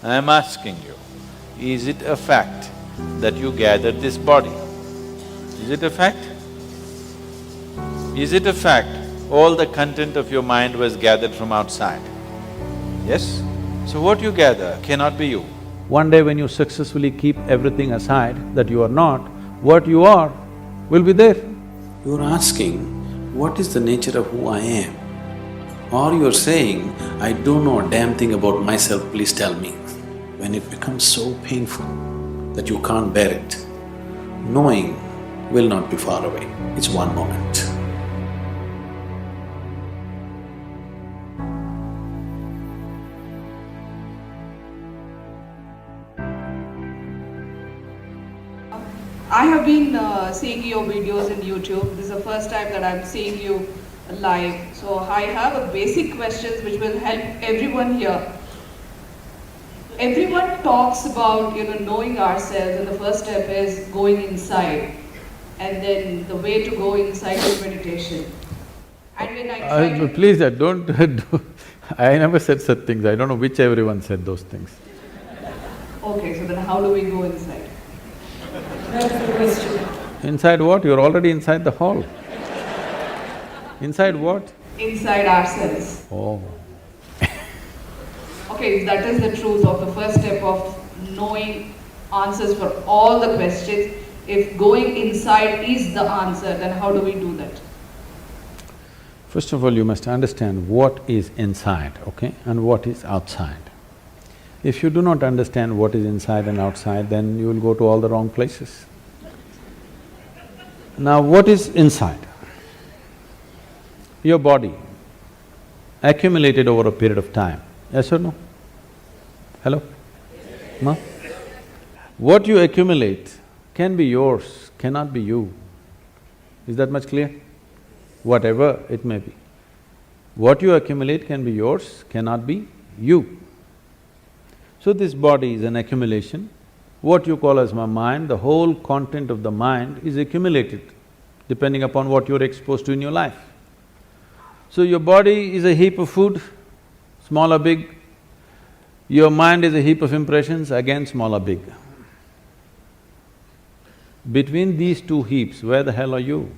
I am asking you, is it a fact that you gathered this body? Is it a fact? Is it a fact all the content of your mind was gathered from outside? Yes? So what you gather cannot be you. One day when you successfully keep everything aside that you are not, what you are will be there. You're asking, what is the nature of who I am? Or you're saying, I don't know a damn thing about myself, please tell me. When it becomes so painful that you can't bear it, knowing will not be far away, it's one moment. I have been seeing your videos in YouTube. This is the first time that I'm seeing you live. So I have a basic questions which will help everyone here. Everyone talks about knowing ourselves, and the first step is going inside, and then the way to go inside is meditation. And when I try to… Please, don't I never said such things. I don't know which everyone said those things. Okay, so then how do we go inside? That's the question. Inside what? You're already inside the hall. Inside what? Inside ourselves. Oh. Okay, if that is the truth of the first step of knowing answers for all the questions, if going inside is the answer, then how do we do that? First of all, you must understand what is inside, okay, and what is outside. If you do not understand what is inside and outside, then you will go to all the wrong places. Now, what is inside? Your body, accumulated over a period of time, yes or no? Hello? No? What you accumulate can be yours, cannot be you. Is that much clear? Whatever it may be. What you accumulate can be yours, cannot be you. So this body is an accumulation. What you call as my mind, the whole content of the mind is accumulated depending upon what you're exposed to in your life. So your body is a heap of food, small or big. Your mind is a heap of impressions, again small or big. Between these two heaps, where the hell are you?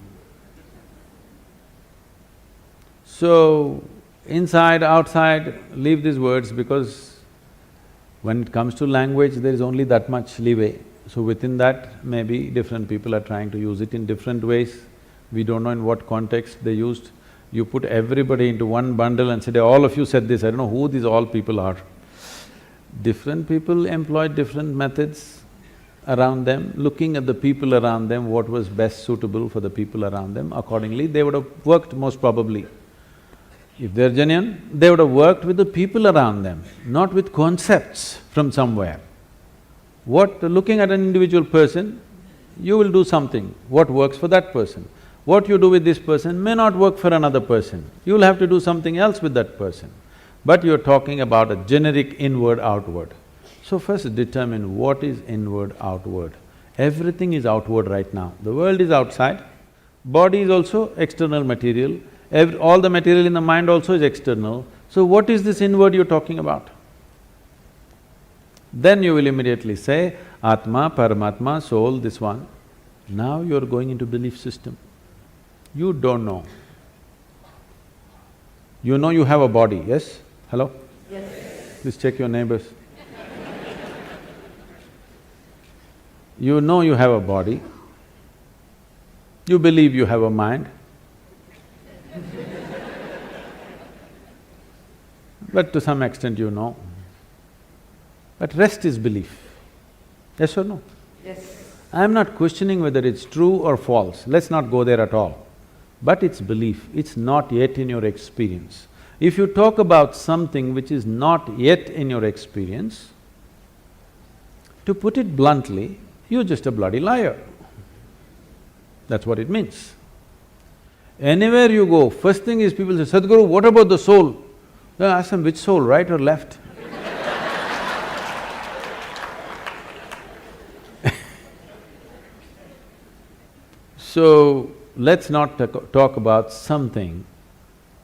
So, inside, outside, leave these words because when it comes to language, there is only that much leeway. So within that, maybe different people are trying to use it in different ways. We don't know in what context they used. You put everybody into one bundle and said, all of you said this, I don't know who these all people are. Different people employed different methods around them, looking at the people around them, what was best suitable for the people around them, accordingly they would have worked most probably. If they're genuine, they would have worked with the people around them, not with concepts from somewhere. Looking at an individual person, you will do something, what works for that person. What you do with this person may not work for another person, you will have to do something else with that person. But you're talking about a generic inward-outward. So first determine what is inward-outward. Everything is outward right now. The world is outside, body is also external material, all the material in the mind also is external. So what is this inward you're talking about? Then you will immediately say, Atma, Paramatma, soul, this one. Now you're going into belief system. You don't know. You know you have a body, yes? Hello? Yes. Please check your neighbors. You know you have a body. You believe you have a mind. But to some extent you know. But rest is belief. Yes or no? Yes. I'm not questioning whether it's true or false, let's not go there at all. But it's belief, it's not yet in your experience. If you talk about something which is not yet in your experience, to put it bluntly, you're just a bloody liar. That's what it means. Anywhere you go, first thing is people say, Sadhguru, what about the soul? Then I ask them, which soul, right or left? So, let's not talk about something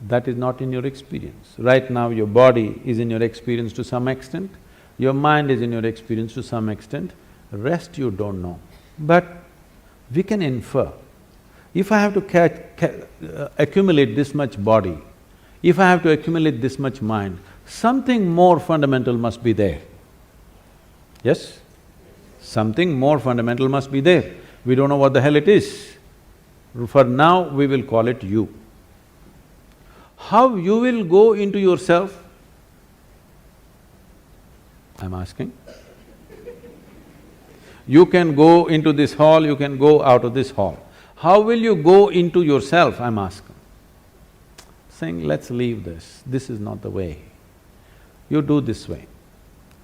that is not in your experience. Right now your body is in your experience to some extent, Your mind is in your experience to some extent, rest you don't know. But we can infer. If I have to accumulate this much body, if I have to accumulate this much mind, something more fundamental must be there. Yes? Something more fundamental must be there. We don't know what the hell it is. For now, we will call it you. How you will go into yourself? I'm asking. You can go into this hall, you can go out of this hall. How will you go into yourself, I'm asking? Saying, let's leave this is not the way. You do this way.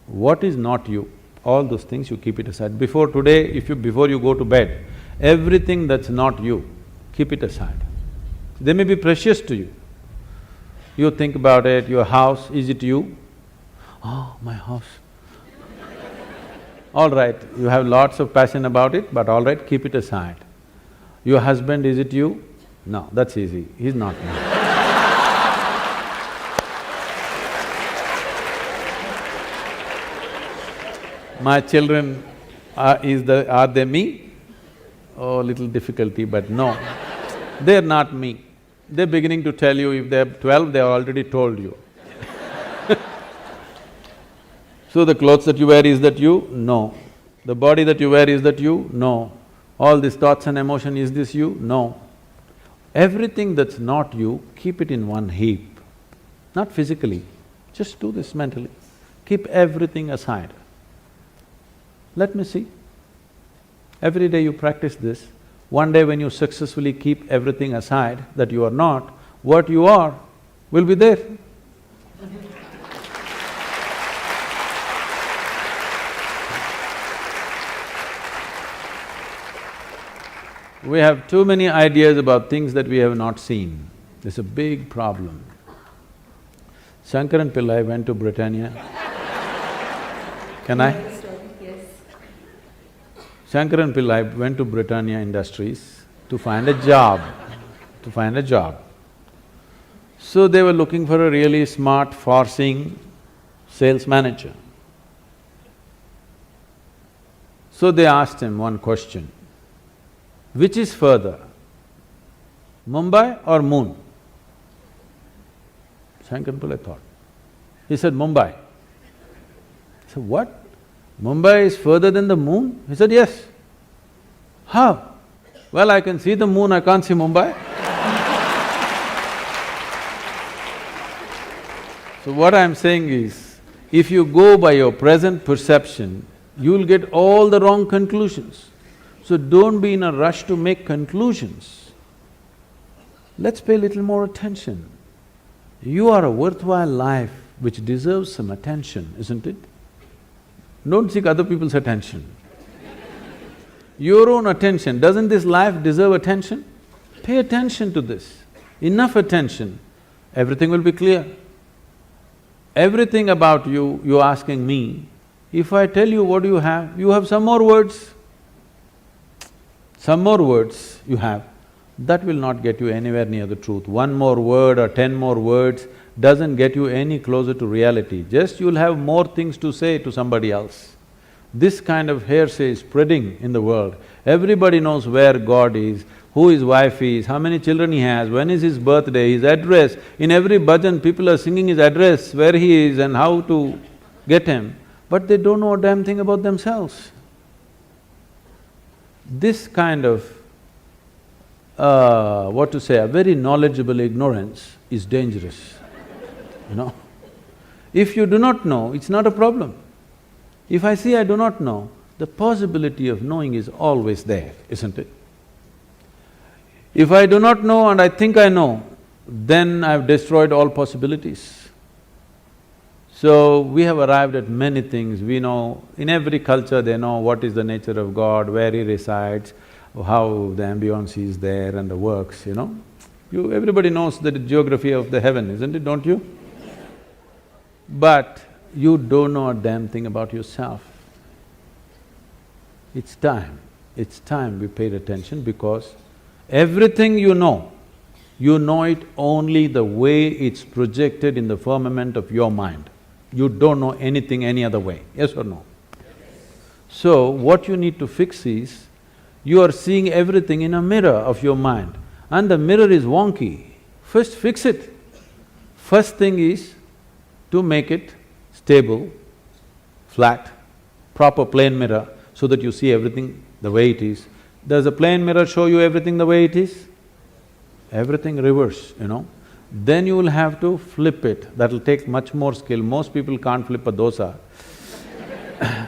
What is not you, all those things you keep it aside. Before today, before you go to bed, everything that's not you, keep it aside. They may be precious to you. You think about it, your house, is it you? Oh, my house. All right, you have lots of passion about it, but all right, keep it aside. Your husband, is it you? No, that's easy, he's not me. My children, are they me? Oh, little difficulty, but no, they're not me. They're beginning to tell you, if they're 12, they already told you. So the clothes that you wear, is that you? No. The body that you wear, is that you? No. All these thoughts and emotion, is this you? No. Everything that's not you, keep it in one heap. Not physically, just do this mentally. Keep everything aside. Let me see. Every day you practice this, one day when you successfully keep everything aside that you are not, what you are will be there. We have too many ideas about things that we have not seen. It's a big problem. Shankaran Pillai went to Britannia. Can I? Yes. Shankaran Pillai went to Britannia Industries to find a job, So they were looking for a really smart, far-seeing sales manager. So they asked him one question, which is further, Mumbai or moon? Shankaran Pillai thought. He said, Mumbai. He said, what? Mumbai is further than the moon? He said, yes. How? Well, I can see the moon, I can't see Mumbai. So what I'm saying is, if you go by your present perception, you'll get all the wrong conclusions. So don't be in a rush to make conclusions. Let's pay a little more attention. You are a worthwhile life which deserves some attention, isn't it? Don't seek other people's attention. Your own attention, doesn't this life deserve attention? Pay attention to this, enough attention, everything will be clear. Everything about you, you're asking me, if I tell you what you have some more words. Some more words you have, that will not get you anywhere near the truth. One more word or 10 more words doesn't get you any closer to reality, just you'll have more things to say to somebody else. This kind of hearsay is spreading in the world. Everybody knows where God is, who his wife is, how many children he has, when is his birthday, his address. In every bhajan, people are singing his address, where he is and how to get him, but they don't know a damn thing about themselves. This kind of, a very knowledgeable ignorance is dangerous, you know. If you do not know, it's not a problem. If I say I do not know, the possibility of knowing is always there, isn't it? If I do not know and I think I know, then I've destroyed all possibilities. So, we have arrived at many things, we know, in every culture they know what is the nature of God, where he resides, how the ambience is there and the works, you know. Everybody knows the geography of the heaven, isn't it, don't you? But you don't know a damn thing about yourself. It's time we paid attention, because everything you know it only the way it's projected in the firmament of your mind. You don't know anything any other way, yes or no? So, what you need to fix is, you are seeing everything in a mirror of your mind and the mirror is wonky. First fix it. First thing is to make it stable, flat, proper plane mirror so that you see everything the way it is. Does a plane mirror show you everything the way it is? Everything reverse, you know. Then you will have to flip it, that'll take much more skill. Most people can't flip a dosa.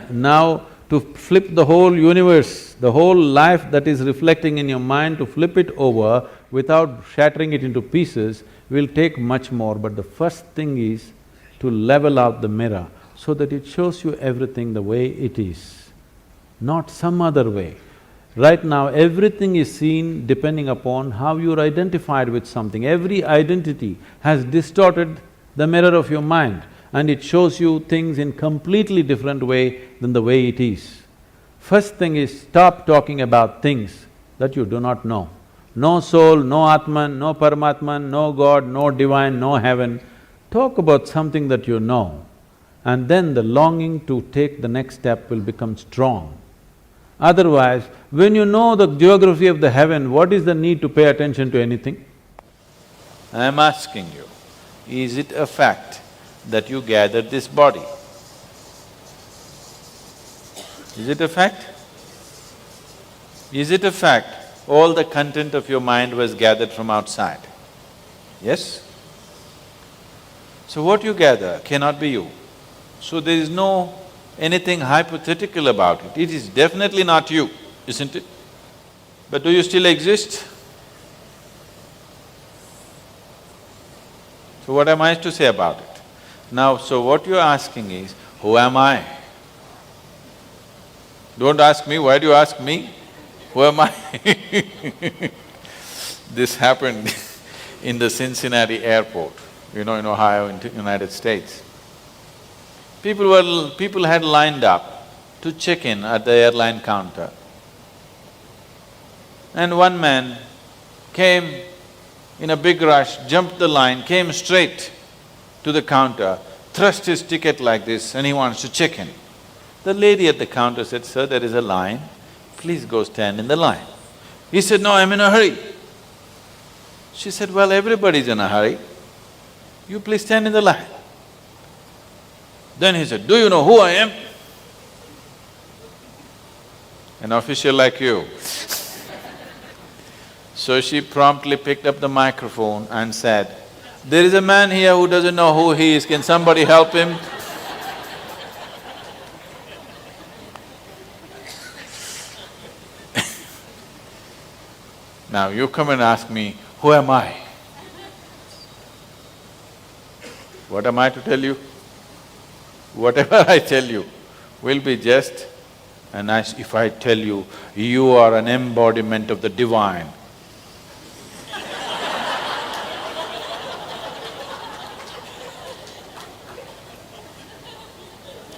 Now, to flip the whole universe, the whole life that is reflecting in your mind, to flip it over without shattering it into pieces will take much more, but the first thing is to level out the mirror so that it shows you everything the way it is, not some other way. Right now, everything is seen depending upon how you're identified with something. Every identity has distorted the mirror of your mind and it shows you things in completely different way than the way it is. First thing is, stop talking about things that you do not know. No soul, no Atman, no Paramatman, no God, no divine, no heaven. Talk about something that you know, and then the longing to take the next step will become strong. Otherwise, when you know the geography of the heaven, what is the need to pay attention to anything? I'm asking you, is it a fact that you gathered this body? Is it a fact? Is it a fact all the content of your mind was gathered from outside? Yes? So what you gather cannot be you. So there is no anything hypothetical about it. It is definitely not you, isn't it? But do you still exist? So what am I to say about it? Now, so what you're asking is, who am I? Don't ask me, why do you ask me? Who am I? This happened in the Cincinnati airport, in Ohio, in the United States. People had lined up to check in at the airline counter. And one man came in a big rush, jumped the line, came straight to the counter, thrust his ticket like this and he wants to check in. The lady at the counter said, "Sir, there is a line, please go stand in the line." He said, "No, I'm in a hurry." She said, "Well, everybody's in a hurry, you please stand in the line." Then he said, "Do you know who I am?" An official like you. So she promptly picked up the microphone and said, "There is a man here who doesn't know who he is, can somebody help him?" Now you come and ask me, who am I? What am I to tell you? Whatever I tell you will be just if I tell you, you are an embodiment of the divine.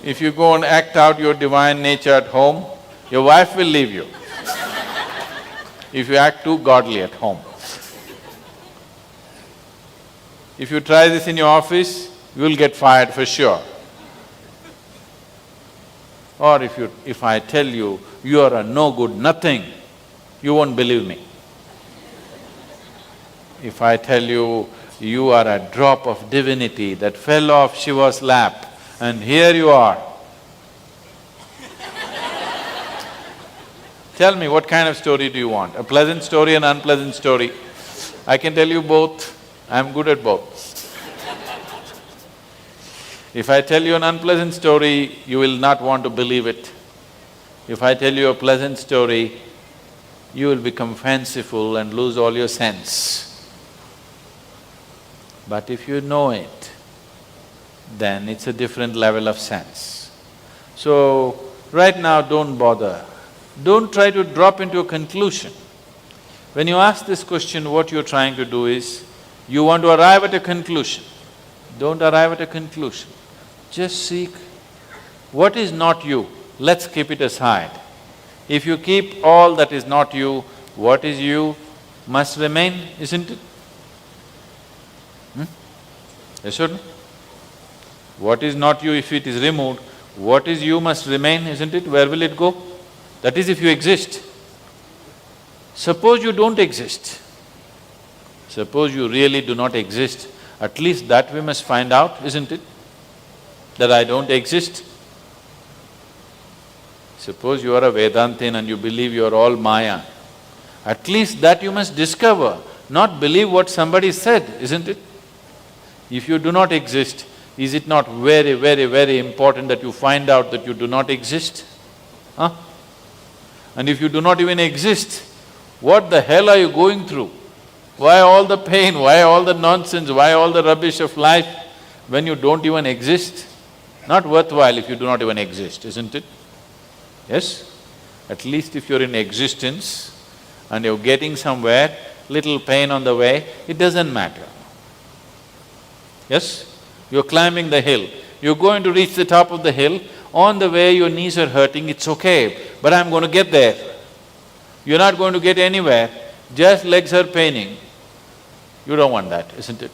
If you go and act out your divine nature at home, your wife will leave you. If you act too godly at home. If you try this in your office, you will get fired for sure. Or if I tell you, you are a no good nothing, you won't believe me. If I tell you, you are a drop of divinity that fell off Shiva's lap and here you are. Tell me, what kind of story do you want? A pleasant story, an unpleasant story? I can tell you both, I'm good at both. If I tell you an unpleasant story, you will not want to believe it. If I tell you a pleasant story, you will become fanciful and lose all your sense. But if you know it, then it's a different level of sense. So, right now don't bother. Don't try to drop into a conclusion. When you ask this question, what you're trying to do is, you want to arrive at a conclusion. Don't arrive at a conclusion. Just seek what is not you, let's keep it aside. If you keep all that is not you, what is you must remain, isn't it? Yes or no? What is not you, if it is removed, what is you must remain, isn't it? Where will it go? That is if you exist. Suppose you don't exist. Suppose you really do not exist, at least that we must find out, isn't it? That I don't exist. Suppose you are a Vedantin and you believe you are all Maya, at least that you must discover, not believe what somebody said, isn't it? If you do not exist, is it not very, very, very important that you find out that you do not exist? Huh? And if you do not even exist, what the hell are you going through? Why all the pain, why all the nonsense, why all the rubbish of life when you don't even exist? Not worthwhile if you do not even exist, isn't it? Yes? At least if you're in existence and you're getting somewhere, little pain on the way, it doesn't matter. Yes? You're climbing the hill, you're going to reach the top of the hill, on the way your knees are hurting, it's okay, but I'm going to get there. You're not going to get anywhere, just legs are paining. You don't want that, isn't it?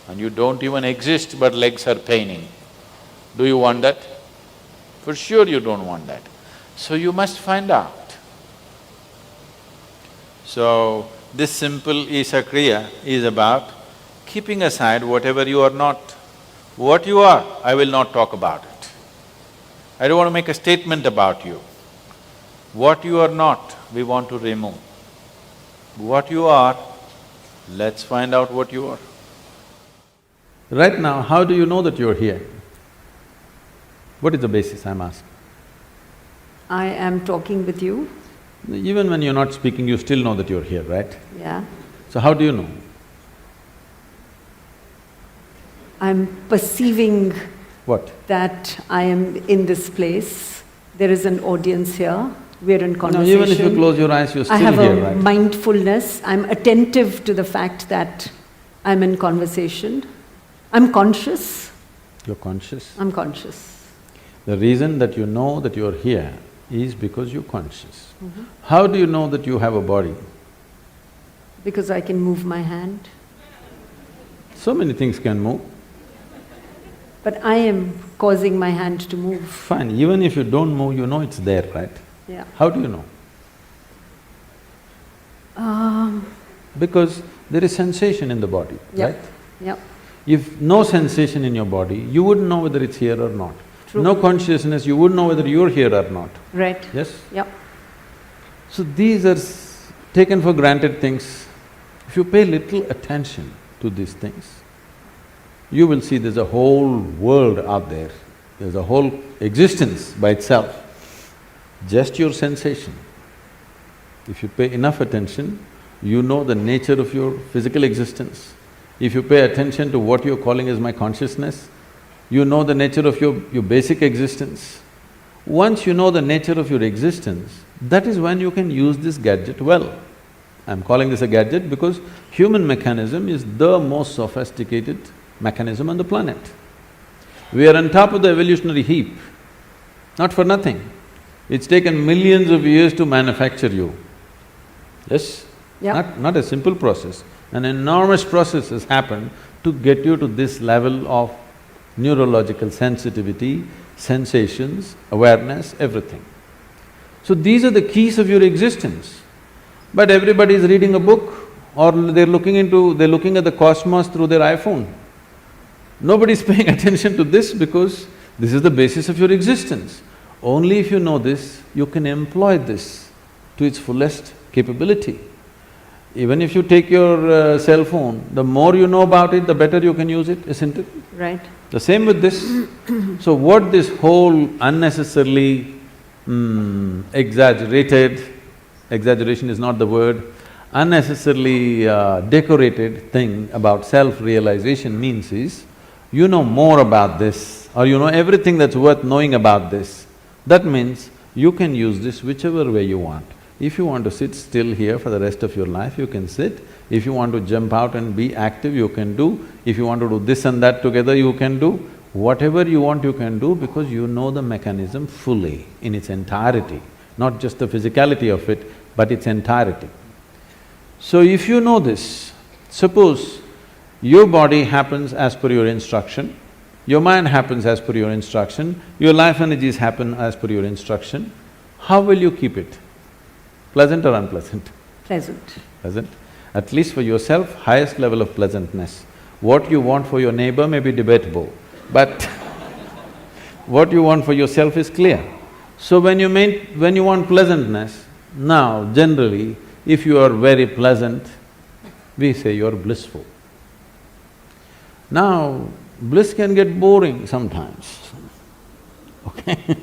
And you don't even exist but legs are paining. Do you want that? For sure you don't want that. So you must find out. So, this simple Isa Kriya is about keeping aside whatever you are not. What you are, I will not talk about it. I don't want to make a statement about you. What you are not, we want to remove. What you are, let's find out what you are. Right now, how do you know that you're here? What is the basis, I'm asking? I am talking with you. Even when you're not speaking, you still know that you're here, right? Yeah. So how do you know? I'm perceiving What? that I am in this place. There is an audience here. We're in No, conversation. even if you close your eyes, you're still I have here, a right? mindfulness. I'm attentive to the fact that I'm in conversation. I'm conscious. You're conscious. I'm conscious. The reason that you know that you're here is because you're conscious. How do you know that you have a body? Because I can move my hand. So many things can move. But I am causing my hand to move. Fine, even if you don't move, you know it's there, right? Yeah. How do you know? Because there is sensation in the body, Yep. right? Yep. If no sensation in your body, you wouldn't know whether it's here or not. True. No consciousness, you wouldn't know whether you're here or not, Right. yes? Yep. So these are taken for granted things. If you pay little attention to these things, you will see there's a whole world out there, there's a whole existence by itself, just your sensation. If you pay enough attention, you know the nature of your physical existence. If you pay attention to what you're calling as my consciousness, you know the nature of your basic existence. Once you know the nature of your existence, that is when you can use this gadget well. I'm calling this a gadget because human mechanism is the most sophisticated mechanism on the planet. We are on top of the evolutionary heap, not for nothing. It's taken millions of years to manufacture you. Yes? Yeah. Not a simple process. An enormous process has happened to get you to this level of neurological sensitivity, sensations, awareness, everything. So these are the keys of your existence. But everybody is reading a book or they're looking at the cosmos through their iPhone. Nobody's paying attention to this because this is the basis of your existence. Only if you know this, you can employ this to its fullest capability. Even if you take your cell phone, the more you know about it, the better you can use it, isn't it? Right. The same with this. So what this whole unnecessarily exaggeration is not the word, unnecessarily decorated thing about self-realization means is, you know more about this or you know everything that's worth knowing about this. That means you can use this whichever way you want. If you want to sit still here for the rest of your life, you can sit. If you want to jump out and be active, you can do. If you want to do this and that together, you can do. Whatever you want, you can do because you know the mechanism fully, in its entirety, not just the physicality of it, but its entirety. So if you know this, suppose your body happens as per your instruction, Your mind happens as per your instruction, your life energies happen as per your instruction. How will you keep it? Pleasant or unpleasant? Pleasant. Pleasant. At least for yourself, highest level of pleasantness. What you want for your neighbor may be debatable, but what you want for yourself is clear. So when you want pleasantness, now generally, if you are very pleasant, we say you're blissful. Now, bliss can get boring sometimes, okay?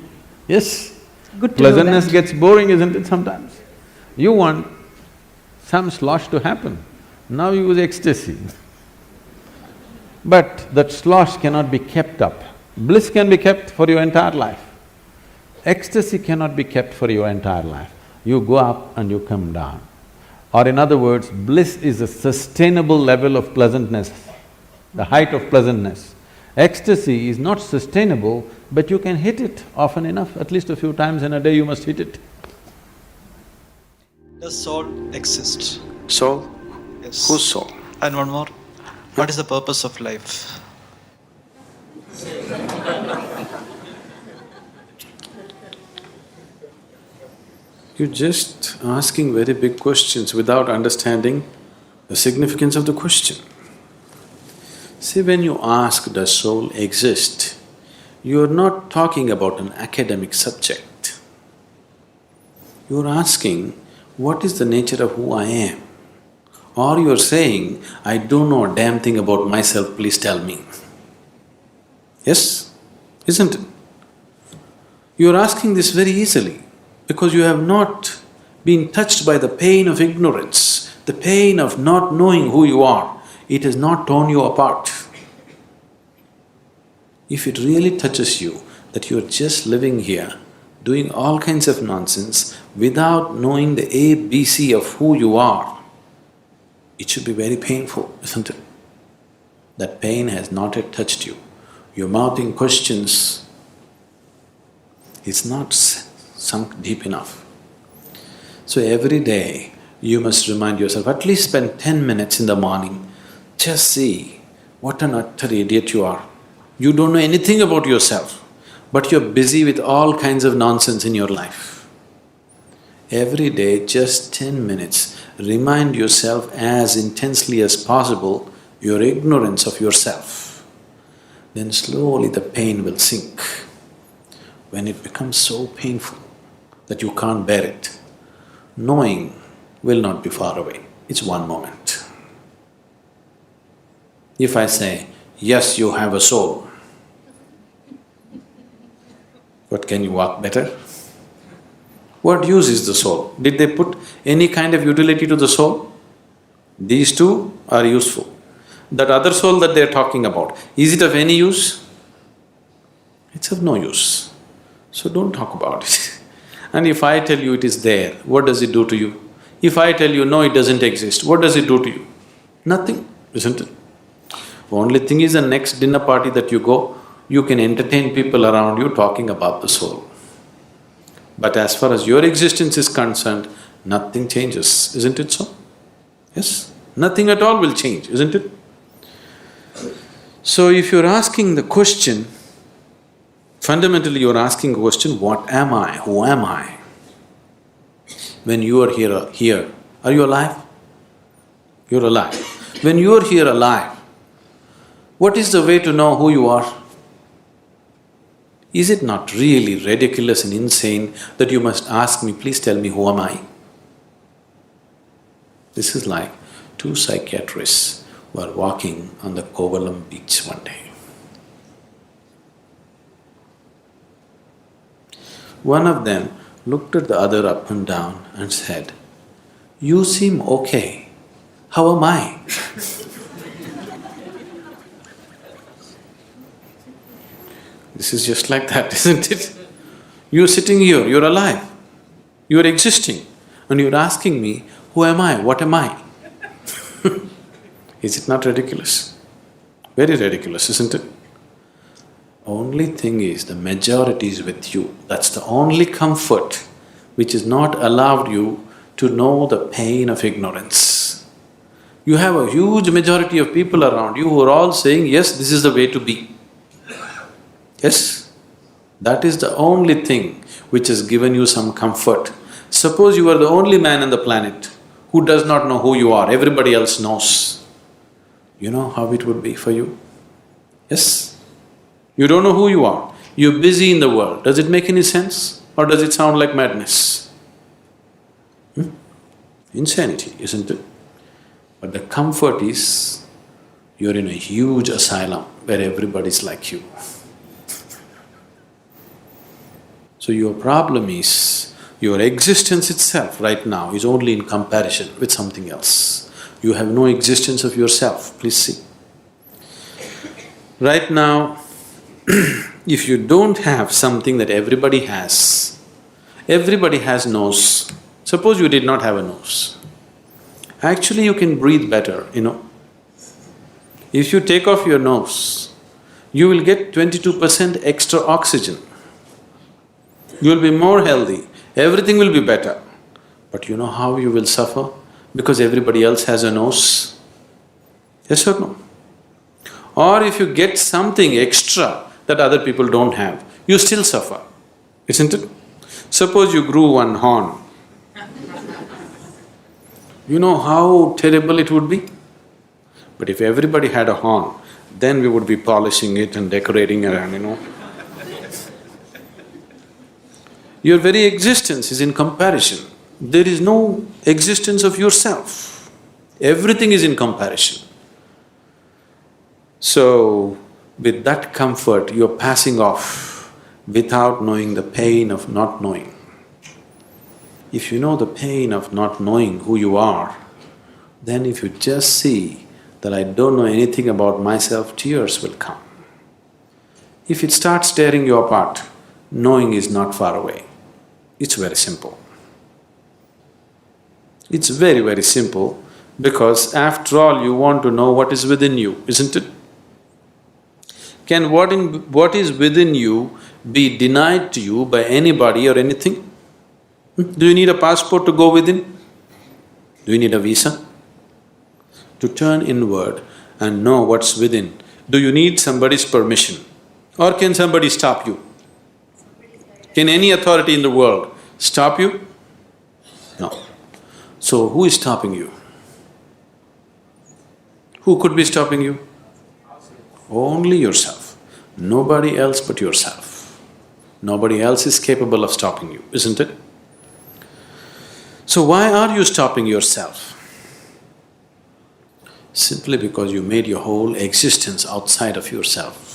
Yes? Good to know Pleasantness that. gets boring, isn't it, sometimes? You want some slosh to happen, now you use ecstasy. But that slosh cannot be kept up. Bliss can be kept for your entire life. Ecstasy cannot be kept for your entire life. You go up and you come down. Or in other words, bliss is a sustainable level of pleasantness, the height of pleasantness. Ecstasy is not sustainable, but you can hit it often enough, at least a few times in a day you must hit it. Does soul exist? Soul? Yes. Whose soul? And one more. What is the purpose of life? You're just asking very big questions without understanding the significance of the question. See, when you ask, does soul exist, you're not talking about an academic subject. You're asking, what is the nature of who I am? Or you're saying, I don't know a damn thing about myself, please tell me. Yes? Isn't it? You're asking this very easily because you have not been touched by the pain of ignorance, the pain of not knowing who you are. It has not torn you apart. If it really touches you that you're just living here, doing all kinds of nonsense without knowing the ABC of who you are, it should be very painful, isn't it? That pain has not yet touched you. You're mouthing questions, it's not sunk deep enough. So every day you must remind yourself, at least spend 10 minutes in the morning, just see what an utter idiot you are. You don't know anything about yourself, but you're busy with all kinds of nonsense in your life. Every day, just 10 minutes, remind yourself as intensely as possible your ignorance of yourself. Then slowly the pain will sink. When it becomes so painful that you can't bear it, knowing will not be far away, it's one moment. If I say, yes, you have a soul, but can you walk better? What use is the soul? Did they put any kind of utility to the soul? These two are useful. That other soul that they're talking about, is it of any use? It's of no use. So don't talk about it. And if I tell you it is there, what does it do to you? If I tell you, no, it doesn't exist, what does it do to you? Nothing, isn't it? Only thing is, the next dinner party that you go, you can entertain people around you talking about the soul. But as far as your existence is concerned, nothing changes, isn't it so? Yes? Nothing at all will change, isn't it? So if you're asking the question, fundamentally you're asking the question, what am I? Who am I? When you are here, are you alive? You're alive. When you're here alive, what is the way to know who you are? Is it not really ridiculous and insane that you must ask me, please tell me, who am I? This is like two psychiatrists were walking on the Kovalam beach one day. One of them looked at the other up and down and said, "You seem okay, how am I?" This is just like that, isn't it? You're sitting here, you're alive, you're existing, and you're asking me, who am I, what am I? Is it not ridiculous? Very ridiculous, isn't it? Only thing is, the majority is with you. That's the only comfort which has not allowed you to know the pain of ignorance. You have a huge majority of people around you who are all saying, yes, this is the way to be. Yes? That is the only thing which has given you some comfort. Suppose you are the only man on the planet who does not know who you are, everybody else knows. You know how it would be for you? Yes? You don't know who you are, you're busy in the world. Does it make any sense? Or does it sound like madness? Insanity, isn't it? But the comfort is, you're in a huge asylum where everybody's like you. So your problem is, your existence itself right now is only in comparison with something else. You have no existence of yourself, please see. Right now, if you don't have something that everybody has nose. Suppose you did not have a nose. Actually, you can breathe better, you know. If you take off your nose, you will get 22% extra oxygen. You will be more healthy, everything will be better. But you know how you will suffer? Because everybody else has a nose. Yes or no? Or if you get something extra that other people don't have, you still suffer, isn't it? Suppose you grew one horn. You know how terrible it would be? But if everybody had a horn, then we would be polishing it and decorating around, you know. Your very existence is in comparison. There is no existence of yourself. Everything is in comparison. So, with that comfort, you're passing off without knowing the pain of not knowing. If you know the pain of not knowing who you are, then if you just see that I don't know anything about myself, tears will come. If it starts tearing you apart, knowing is not far away. It's very simple. It's very, very simple because after all you want to know what is within you, isn't it? Can what is within you be denied to you by anybody or anything? Do you need a passport to go within? Do you need a visa? To turn inward and know what's within, do you need somebody's permission? Or can somebody stop you? Can any authority in the world stop you? No. So who is stopping you? Who could be stopping you? Only yourself. Nobody else but yourself. Nobody else is capable of stopping you, isn't it? So why are you stopping yourself? Simply because you made your whole existence outside of yourself.